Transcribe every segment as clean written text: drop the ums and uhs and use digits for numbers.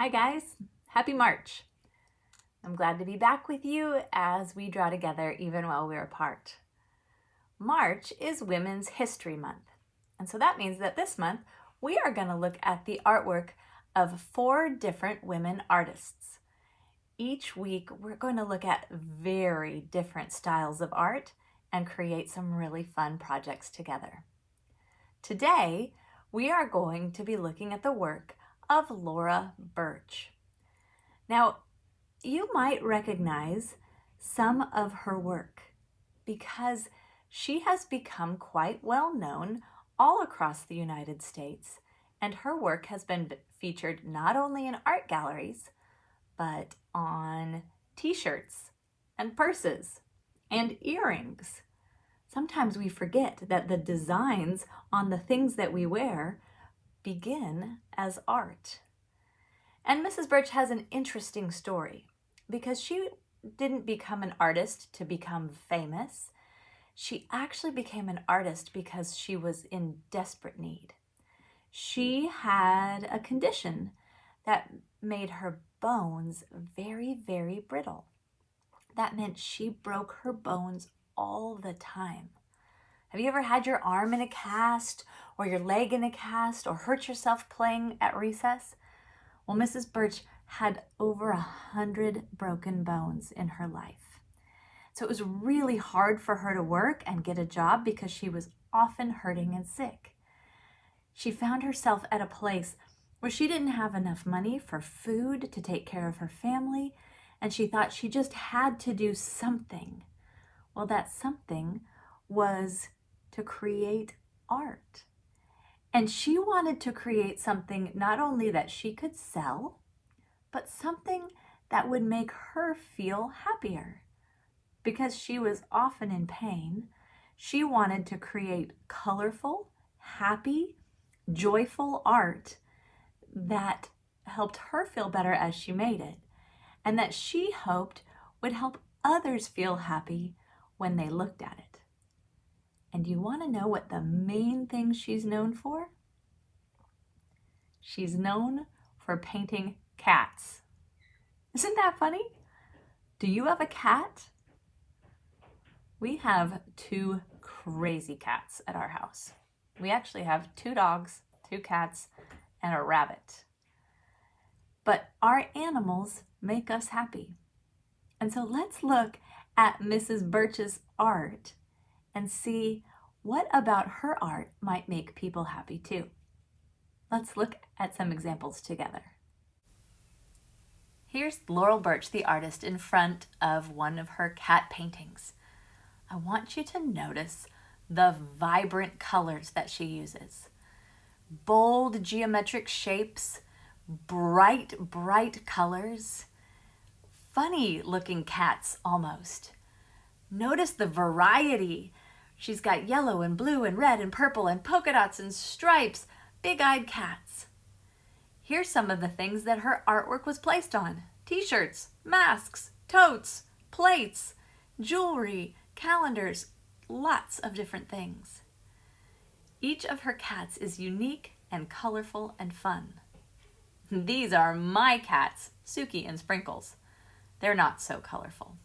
Hi guys, happy March. I'm glad to be back with you as we draw together even while we're apart. March is Women's History Month, and so that means that this month we are going to look at the artwork of 4 different women artists. Each week we're going to look at very different styles of art and create some really fun projects together. Today we are going to be looking at the work of Laurel Burch. Now, you might recognize some of her work because she has become quite well known all across the United States, and her work has been featured not only in art galleries, but on t-shirts and purses and earrings. Sometimes we forget that the designs on the things that we wear begin as art. And Mrs. Burch has an interesting story because she didn't become an artist to become famous. She actually became an artist because she was in desperate need. She had a condition that made her bones very, very brittle. That meant she broke her bones all the time. Have you ever had your arm in a cast or your leg in a cast or hurt yourself playing at recess? Well, Mrs. Burch had over 100 broken bones in her life. So it was really hard for her to work and get a job because she was often hurting and sick. She found herself at a place where she didn't have enough money for food to take care of her family, and she thought she just had to do something. Well, that something was to create art. And she wanted to create something not only that she could sell, but something that would make her feel happier. Because she was often in pain, she wanted to create colorful, happy, joyful art that helped her feel better as she made it, and that she hoped would help others feel happy when they looked at it. And you want to know what the main thing she's known for? She's known for painting cats. Isn't that funny? Do you have a cat? We have 2 crazy cats at our house. We actually have 2 dogs, 2 cats, and a rabbit. But our animals make us happy. And so let's look at Mrs. Burch's art and see what about her art might make people happy too. Let's look at some examples together. Here's Laurel Burch, the artist, in front of one of her cat paintings. I want you to notice the vibrant colors that she uses. Bold geometric shapes, bright, bright colors, funny looking cats almost. Notice the variety. She's got yellow and blue and red and purple and polka dots and stripes, big-eyed cats. Here's some of the things that her artwork was placed on. T-shirts, masks, totes, plates, jewelry, calendars, lots of different things. Each of her cats is unique and colorful and fun. These are my cats, Suki and Sprinkles. They're not so colorful.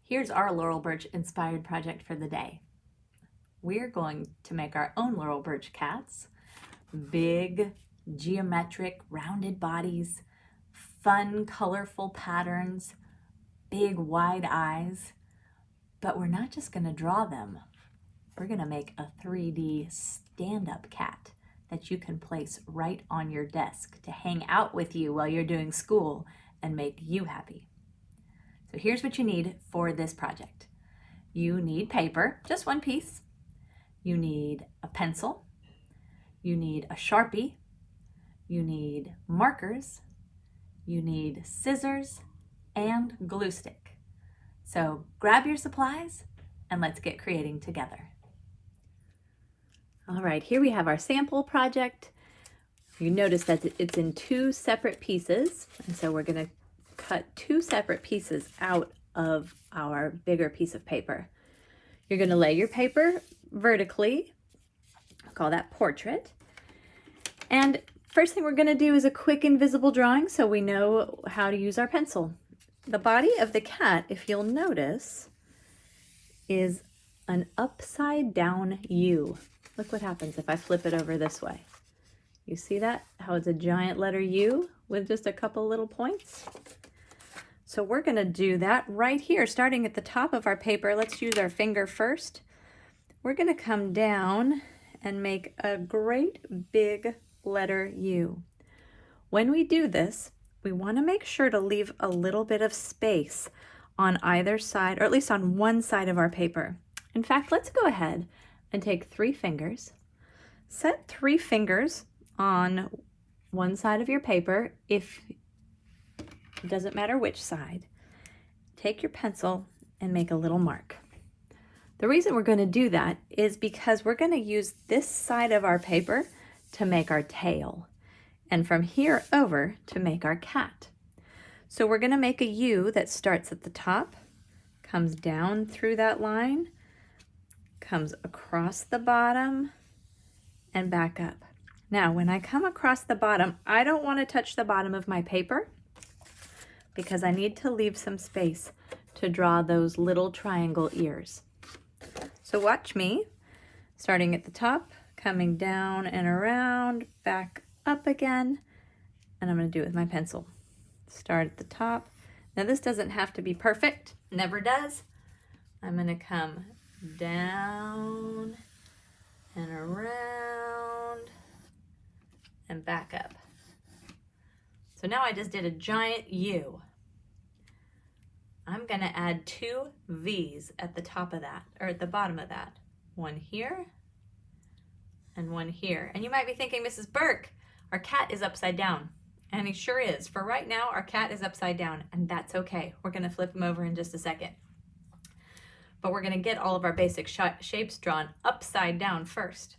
Here's our Laurel Burch inspired project for the day. We're going to make our own Laurel Burch cats. Big, geometric, rounded bodies, fun, colorful patterns, big, wide eyes. But we're not just going to draw them. We're going to make a 3D stand-up cat that you can place right on your desk to hang out with you while you're doing school and make you happy. So here's what you need for this project. You need paper, just 1 piece. You need a pencil. You need a Sharpie. You need markers. You need scissors and glue stick. So grab your supplies and let's get creating together. All right, here we have our sample project. You notice that it's in 2 separate pieces, and so we're going to cut 2 separate pieces out of our bigger piece of paper. You're going to lay your paper vertically, I'll call that portrait, and First thing we're going to do is a quick invisible drawing so we know how to use our pencil. The body of the cat, if you'll notice, is an upside down U. Look what happens if I flip it over this way. You see that? How it's a giant letter U with just a couple little points? So we're going to do that right here, starting at the top of our paper. Let's use our finger first. We're going to come down and make a great big letter U. When we do this, we want to make sure to leave a little bit of space on either side, or at least on one side of our paper. In fact, let's go ahead and take 3 fingers. Set 3 fingers on one side of your paper. If it doesn't matter which side, take your pencil and make a little mark. The reason we're going to do that is because we're going to use this side of our paper to make our tail, and from here over to make our cat. So we're going to make a U that starts at the top, comes down through that line, comes across the bottom, and back up. Now, when I come across the bottom, I don't want to touch the bottom of my paper because I need to leave some space to draw those little triangle ears. So watch me, starting at the top, coming down and around, back up again, and I'm going to do it with my pencil. Start at the top. Now this doesn't have to be perfect, never does. I'm going to come down and around and back up. So now I just did a giant U. I'm going to add 2 V's at the top of that, or at the bottom of that. One here and one here. And you might be thinking, Mrs. Burke, our cat is upside down. And he sure is. For right now, our cat is upside down, and that's okay. We're going to flip him over in just a second. But we're going to get all of our basic shapes drawn upside down first.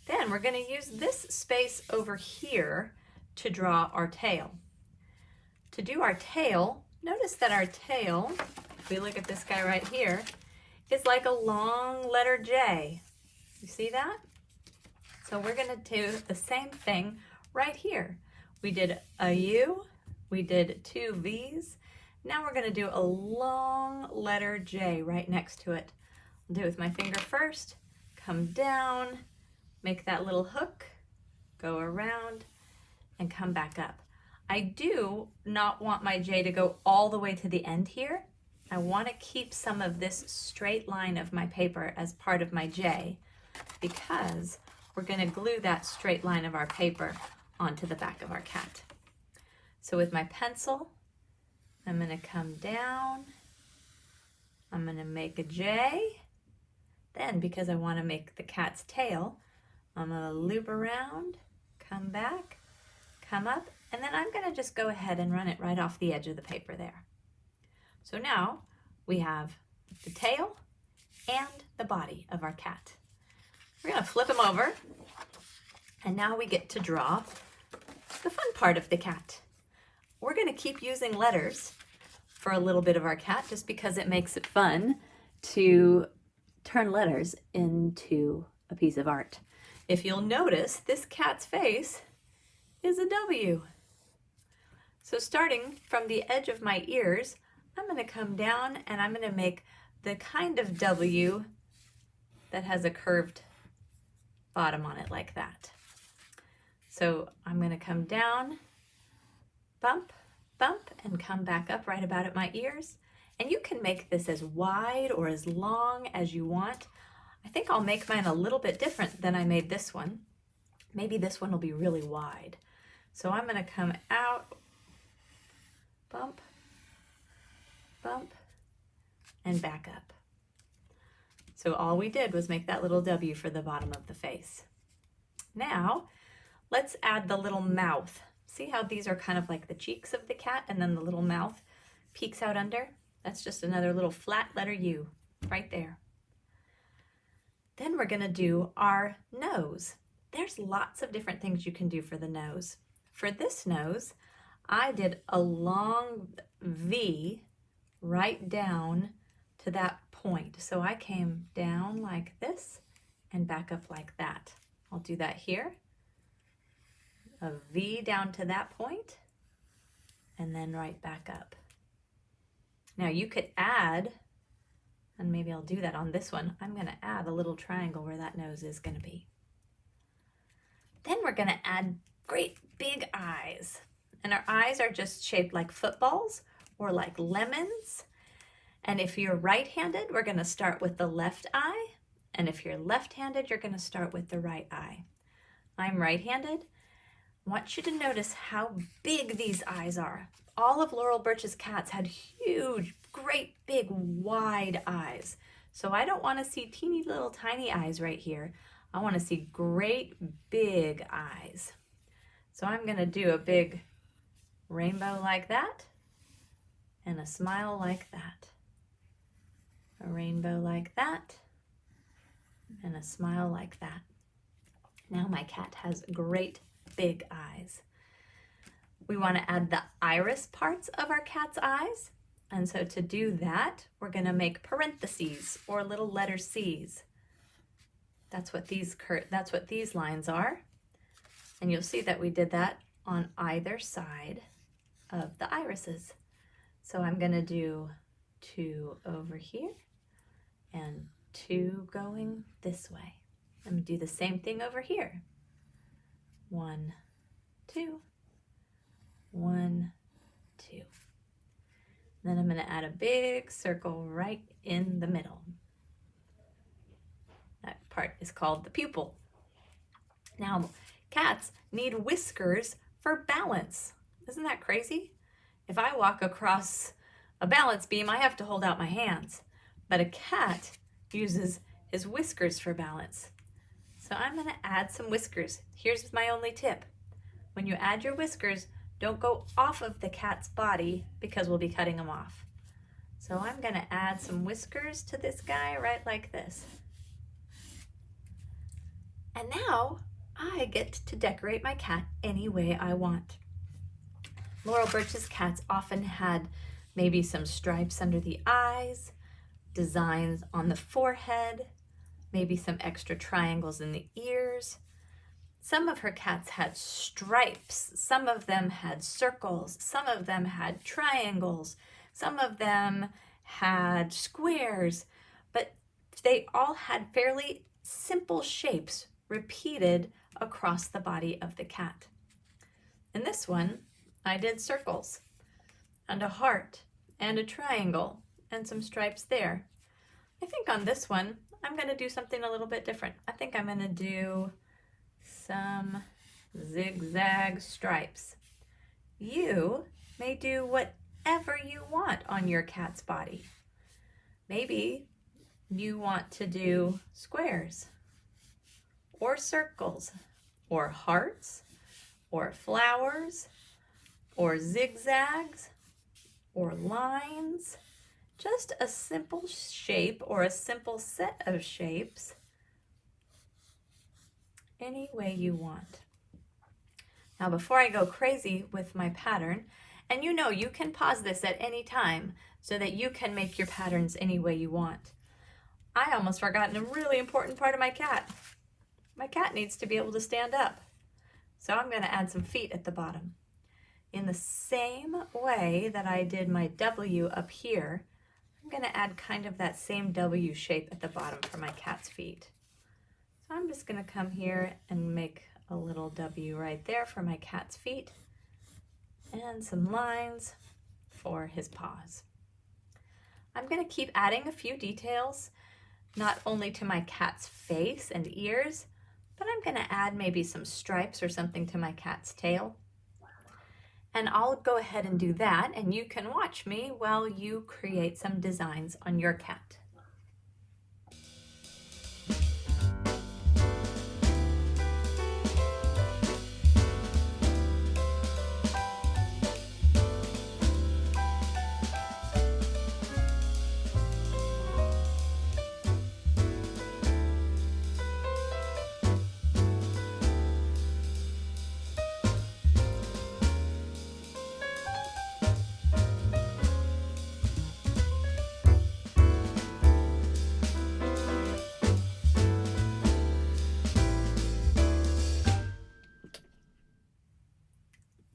Then we're going to use this space over here to draw our tail. To do our tail, notice that our tail, if we look at this guy right here, is like a long letter J. You see that? So we're going to do the same thing right here. We did a U, we did 2 V's. Now we're going to do a long letter J right next to it. I'll do it with my finger first, come down, make that little hook, go around, and come back up. I do not want my J to go all the way to the end here. I want to keep some of this straight line of my paper as part of my J because we're going to glue that straight line of our paper onto the back of our cat. So with my pencil, I'm going to come down, I'm going to make a J, then because I want to make the cat's tail, I'm going to loop around, come back, come up, and then I'm going to just go ahead and run it right off the edge of the paper there. So now we have the tail and the body of our cat. We're going to flip him over, and now we get to draw the fun part of the cat. We're going to keep using letters for a little bit of our cat just because it makes it fun to turn letters into a piece of art. If you'll notice, this cat's face is a W. So starting from the edge of my ears, I'm going to come down and I'm going to make the kind of W that has a curved bottom on it like that. So I'm going to come down, bump, bump, and come back up right about at my ears. And you can make this as wide or as long as you want. I think I'll make mine a little bit different than I made this one. Maybe this one will be really wide. So I'm going to come out, bump, bump, and back up. So all we did was make that little W for the bottom of the face. Now, let's add the little mouth. See how these are kind of like the cheeks of the cat and then the little mouth peeks out under? That's just another little flat letter U right there. Then we're going to do our nose. There's lots of different things you can do for the nose. For this nose, I did a long V right down to that point. So I came down like this and back up like that. I'll do that here. a V down to that point, and then right back up. Now you could add, and maybe I'll do that on this one, I'm going to add a little triangle where that nose is going to be. Then we're going to add great big eyes. And our eyes are just shaped like footballs or like lemons. And if you're right-handed, we're going to start with the left eye. And if you're left-handed, you're going to start with the right eye. I'm right-handed. I want you to notice how big these eyes are. All of Laurel Burch's cats had huge, great, big, wide eyes. So I don't want to see teeny little tiny eyes right here. I want to see great, big eyes. So I'm going to do a big rainbow like that and a smile like that. A rainbow like that and a smile like that. Now my cat has great big eyes. We want to add the iris parts of our cat's eyes. And so to do that, we're going to make parentheses or little letter C's. That's what these lines are. And you'll see that we did that on either side of the irises. So I'm going to do 2 over here and 2 going this way. I'm going to do the same thing over here. 1, 2, 1, 2. Then I'm going to add a big circle right in the middle. That part is called the pupil. Now, cats need whiskers for balance. Isn't that crazy? If I walk across a balance beam, I have to hold out my hands. But a cat uses his whiskers for balance. So I'm going to add some whiskers. Here's my only tip. When you add your whiskers, don't go off of the cat's body because we'll be cutting them off. So I'm going to add some whiskers to this guy right like this. And now I get to decorate my cat any way I want. Laurel Burch's cats often had maybe some stripes under the eyes, designs on the forehead, maybe some extra triangles in the ears. Some of her cats had stripes, some of them had circles, some of them had triangles, some of them had squares, but they all had fairly simple shapes repeated across the body of the cat. In this one, I did circles and a heart and a triangle and some stripes there. I think on this one, I'm going to do something a little bit different. I think I'm going to do some zigzag stripes. You may do whatever you want on your cat's body. Maybe you want to do squares or circles or hearts or flowers or zigzags or lines. Just a simple shape or a simple set of shapes any way you want. Now before I go crazy with my pattern, and you know you can pause this at any time so that you can make your patterns any way you want. I almost forgotten a really important part of my cat. My cat needs to be able to stand up. So I'm going to add some feet at the bottom. In the same way that I did my W up here, I'm going to add kind of that same W shape at the bottom for my cat's feet. So I'm just going to come here and make a little W right there for my cat's feet and some lines for his paws. I'm going to keep adding a few details, not only to my cat's face and ears, but I'm going to add maybe some stripes or something to my cat's tail. And I'll go ahead and do that, and you can watch me while you create some designs on your cat.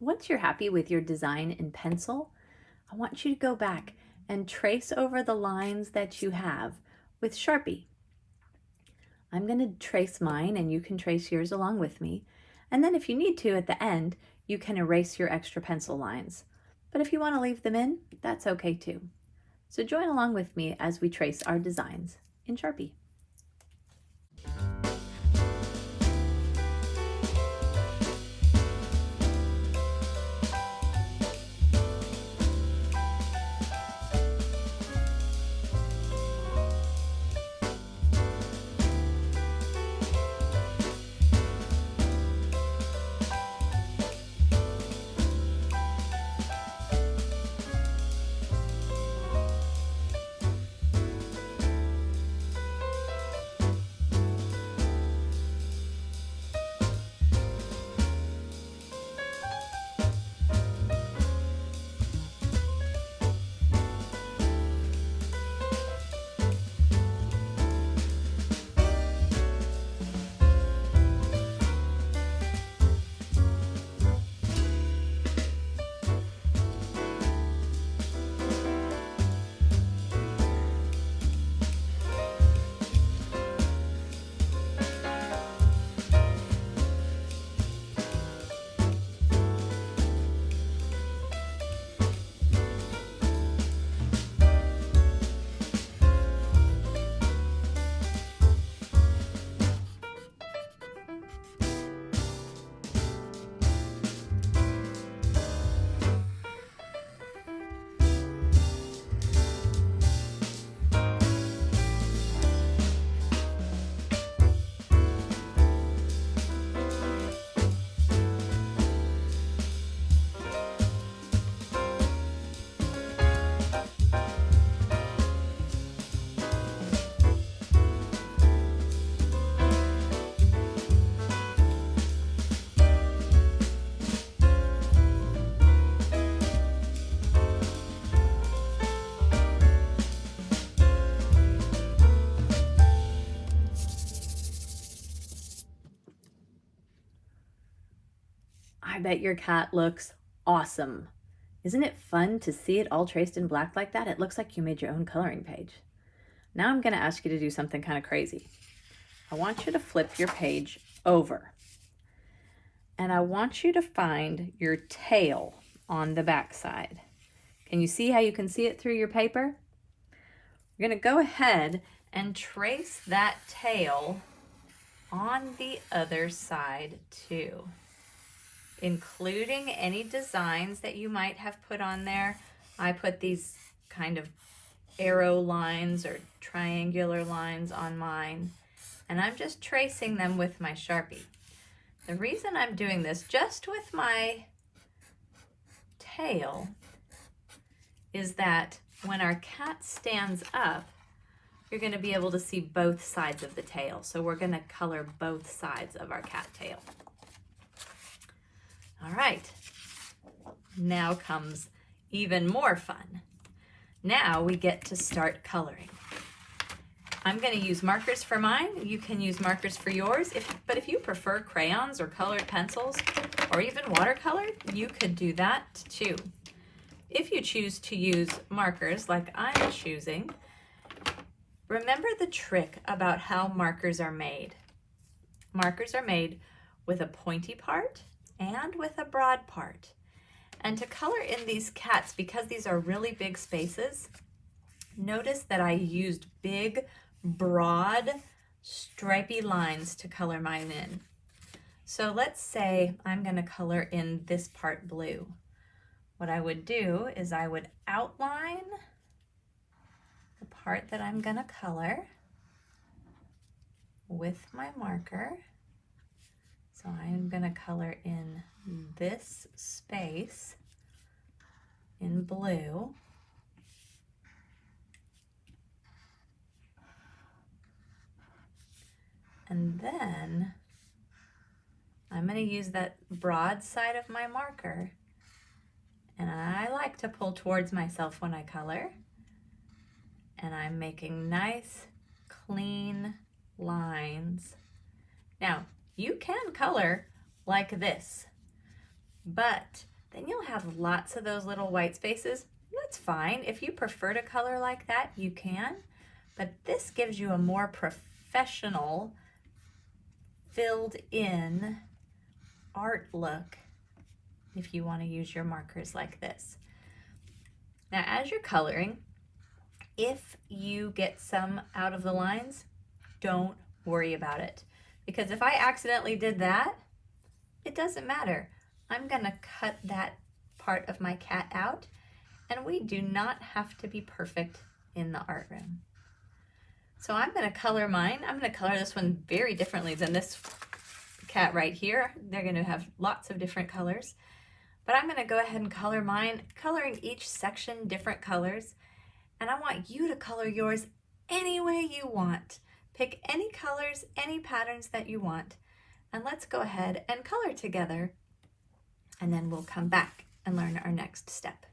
Once you're happy with your design in pencil, I want you to go back and trace over the lines that you have with Sharpie. I'm going to trace mine and you can trace yours along with me. And then if you need to at the end, you can erase your extra pencil lines. But if you want to leave them in, that's okay too. So join along with me as we trace our designs in Sharpie. I bet your cat looks awesome. Isn't it fun to see it all traced in black like that? It looks like you made your own coloring page. Now I'm going to ask you to do something kind of crazy. I want you to flip your page over. And I want you to find your tail on the back side. Can you see how you can see it through your paper? We're going to go ahead and trace that tail on the other side too, including any designs that you might have put on there. I put these kind of arrow lines or triangular lines on mine, and I'm just tracing them with my Sharpie. The reason I'm doing this just with my tail is that when our cat stands up, you're going to be able to see both sides of the tail. So we're going to color both sides of our cat tail. All right, now comes even more fun. Now we get to start coloring. I'm going to use markers for mine. You can use markers for yours, but if you prefer crayons or colored pencils or even watercolor, you could do that too. If you choose to use markers like I'm choosing, remember the trick about how markers are made. Markers are made with a pointy part and with a broad part. And to color in these cats, because these are really big spaces, notice that I used big, broad, stripy lines to color mine in. So let's say I'm going to color in this part blue. What I would do is I would outline the part that I'm going to color with my marker. So I'm going to color in this space in blue. And then I'm going to use that broad side of my marker, and I like to pull towards myself when I color, and I'm making nice, clean lines. Now, you can color like this, but then you'll have lots of those little white spaces. That's fine. If you prefer to color like that, you can, but this gives you a more professional, filled in art look if you want to use your markers like this. Now, as you're coloring, if you get some out of the lines, don't worry about it. Because if I accidentally did that, it doesn't matter. I'm gonna cut that part of my cat out, and we do not have to be perfect in the art room. So I'm gonna color mine. I'm gonna color this one very differently than this cat right here. They're gonna have lots of different colors. But I'm gonna go ahead and color mine, coloring each section different colors. And I want you to color yours any way you want. Pick any colors, any patterns that you want. And let's go ahead and color together. And then we'll come back and learn our next step.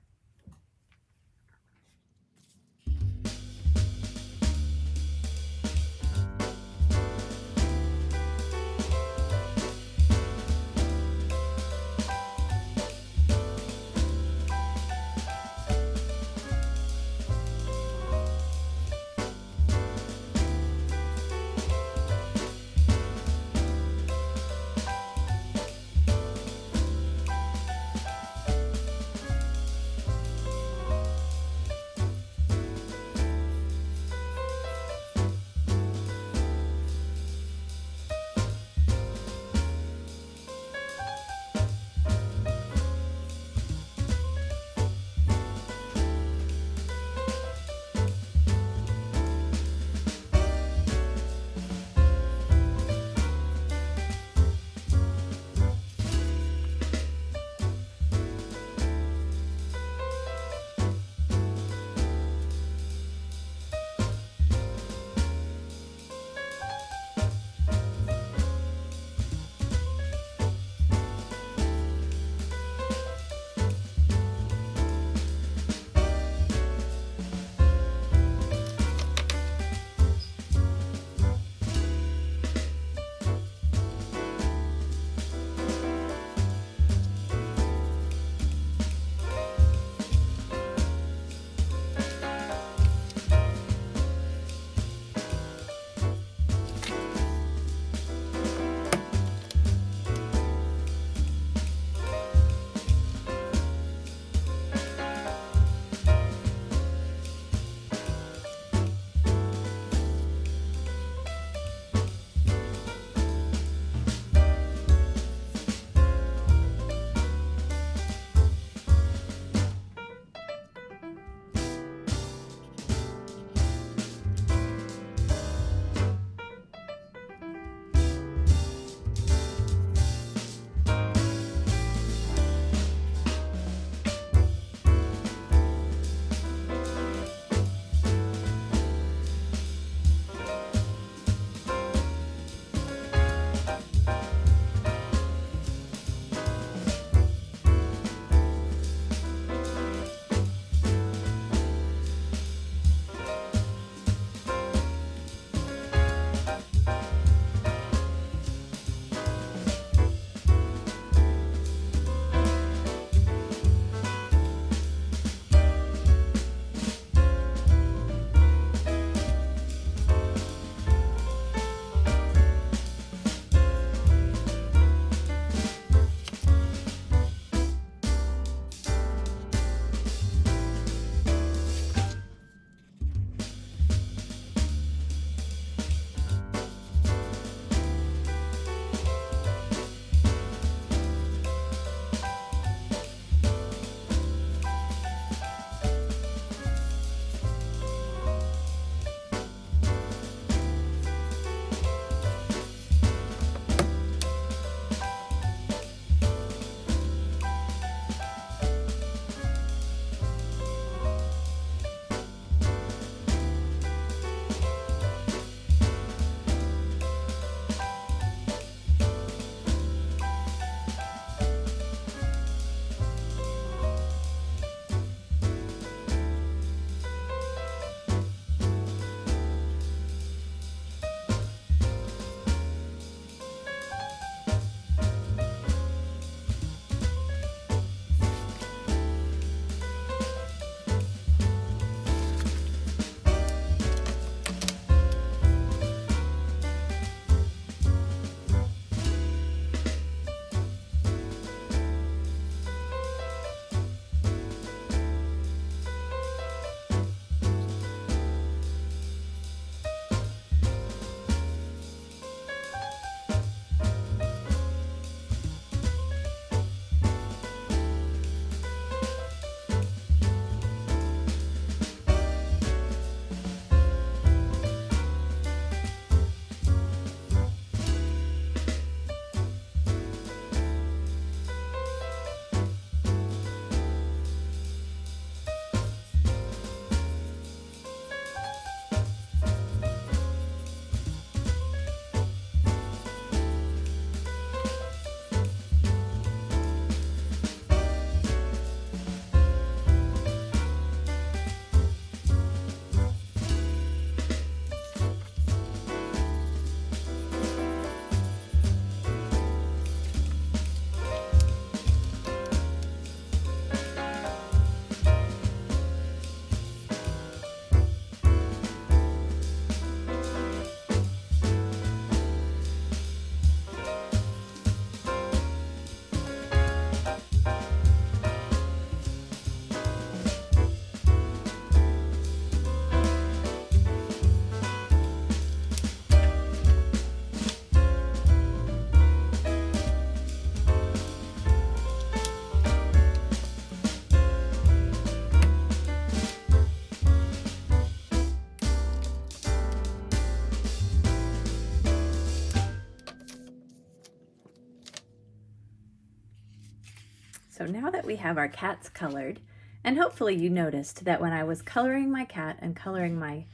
So now that we have our cats colored, and hopefully you noticed that when I was coloring my cat and coloring my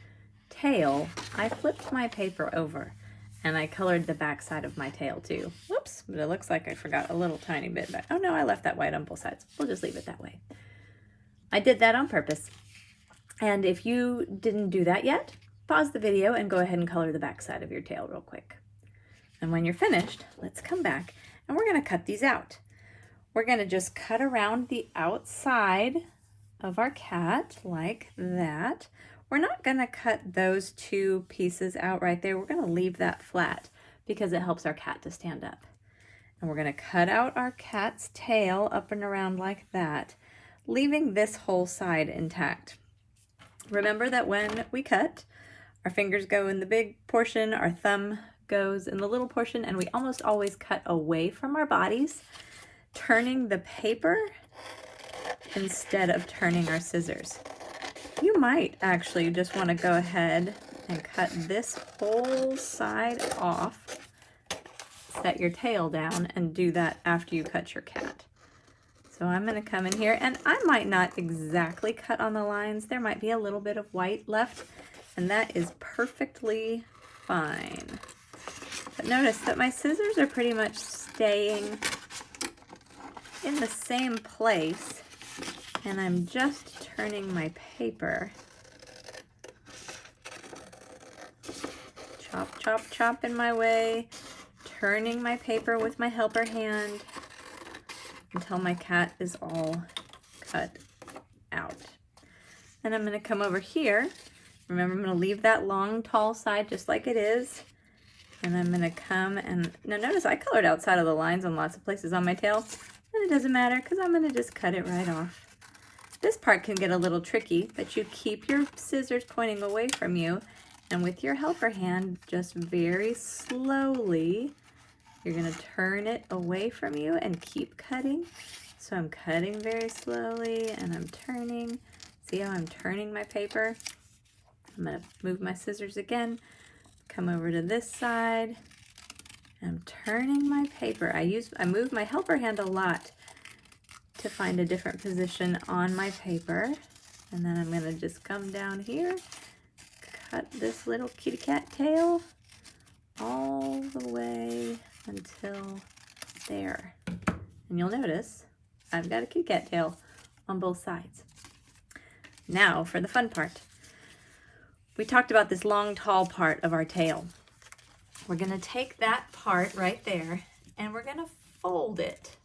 tail, I flipped my paper over and I colored the back side of my tail too. Whoops, but it looks like I forgot a little tiny bit, but oh no, I left that white on both sides. We'll just leave it that way. I did that on purpose. And if you didn't do that yet, pause the video and go ahead and color the back side of your tail real quick. And when you're finished, let's come back and we're gonna cut these out. We're gonna just cut around the outside of our cat like that. We're not gonna cut those two pieces out right there. We're gonna leave that flat because it helps our cat to stand up. And we're gonna cut out our cat's tail up and around like that, leaving this whole side intact. Remember that when we cut, our fingers go in the big portion, our thumb goes in the little portion, and we almost always cut away from our bodies, turning the paper instead of turning our scissors. You might actually just want to go ahead and cut this whole side off, set your tail down, and do that after you cut your cat. So I'm going to come in here, and I might not exactly cut on the lines. There might be a little bit of white left, and that is perfectly fine. But notice that my scissors are pretty much staying in the same place, and I'm just turning my paper. Chop, chop, chop in my way, turning my paper with my helper hand until my cat is all cut out. And I'm going to come over here. Remember, I'm going to leave that long, tall side just like it is. And I'm going to come and, now notice I colored outside of the lines on lots of places on my tail. And it doesn't matter because I'm going to just cut it right off. This part can get a little tricky, but you keep your scissors pointing away from you. And with your helper hand, just very slowly, you're going to turn it away from you and keep cutting. So I'm cutting very slowly and I'm turning. See how I'm turning my paper? I'm going to move my scissors again, come over to this side. I'm turning my paper. I move my helper hand a lot to find a different position on my paper. And then I'm going to just come down here, cut this little kitty cat tail all the way until there. And you'll notice I've got a kitty cat tail on both sides. Now for the fun part. We talked about this long, tall part of our tail. We're going to take that part right there and we're going to fold it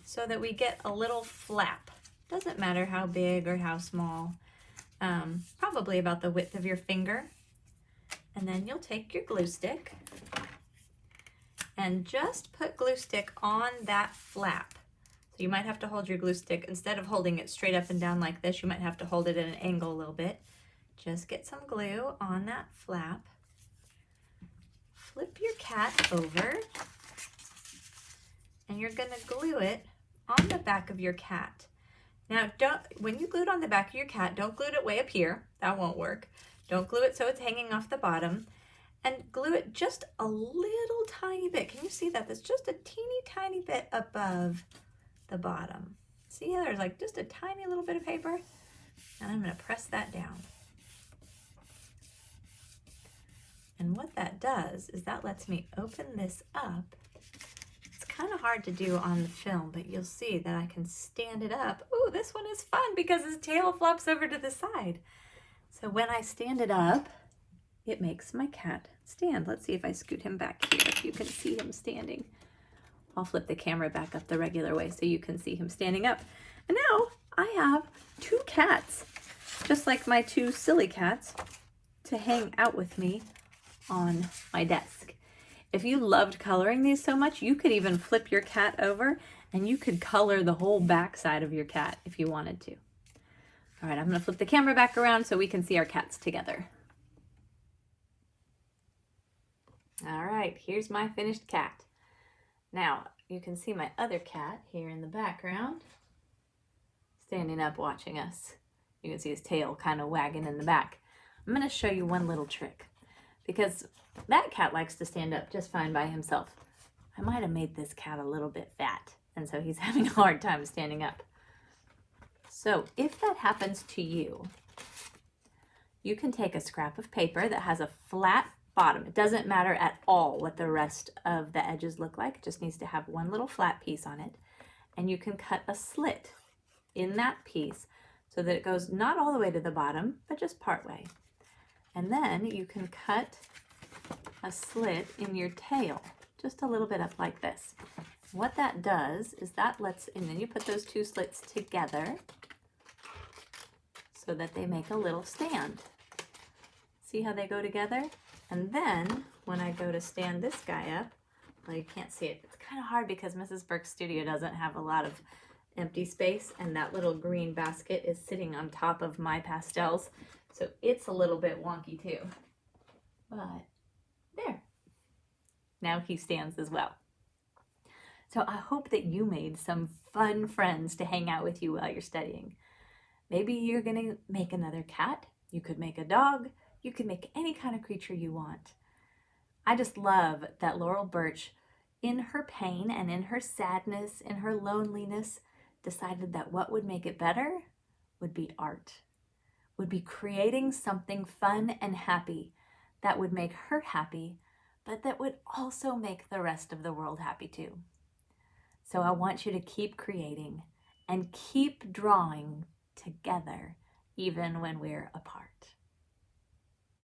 so that we get a little flap. Doesn't matter how big or how small, probably about the width of your finger. And then you'll take your glue stick and just put glue stick on that flap. So you might have to hold your glue stick, instead of holding it straight up and down like this, you might have to hold it at an angle a little bit. Just get some glue on that flap. Flip your cat over and you're going to glue it on the back of your cat. Now, when you glue it on the back of your cat, don't glue it way up here. That won't work. Don't glue it so it's hanging off the bottom. And glue it just a little tiny bit. Can you see that? That's just a teeny tiny bit above the bottom. See, there's like just a tiny little bit of paper. And I'm going to press that down. And what that does is that lets me open this up. It's kind of hard to do on the film, but you'll see that I can stand it up. Ooh, this one is fun because his tail flops over to the side. So when I stand it up, it makes my cat stand. Let's see if I scoot him back here, if you can see him standing. I'll flip the camera back up the regular way so you can see him standing up. And now I have two cats, just like my two silly cats, to hang out with me on my desk. If you loved coloring these so much, you could even flip your cat over and you could color the whole back side of your cat if you wanted to. All right, I'm going to flip the camera back around so we can see our cats together. All right, here's my finished cat. Now, you can see my other cat here in the background, standing up watching us. You can see his tail kind of wagging in the back. I'm going to show you one little trick, because that cat likes to stand up just fine by himself. I might have made this cat a little bit fat. and so he's having a hard time standing up. So if that happens to you, you can take a scrap of paper that has a flat bottom. It doesn't matter at all what the rest of the edges look like. It just needs to have one little flat piece on it. And you can cut a slit in that piece so that it goes not all the way to the bottom, but just part way. And then you can cut a slit in your tail, just a little bit up like this. What that does is that and then you put those two slits together so that they make a little stand. See how they go together? And then when I go to stand this guy up, well, you can't see it. It's kind of hard because Mrs. Burke's studio doesn't have a lot of empty space, and that little green basket is sitting on top of my pastels, so it's a little bit wonky too. But there. Now he stands as well. So I hope that you made some fun friends to hang out with you while you're studying. Maybe you're going to make another cat. You could make a dog. You could make any kind of creature you want. I just love that Laurel Burch, in her pain and in her sadness, in her loneliness, decided that what would make it better would be art, would be creating something fun and happy that would make her happy, but that would also make the rest of the world happy too. So I want you to keep creating and keep drawing together, even when we're apart.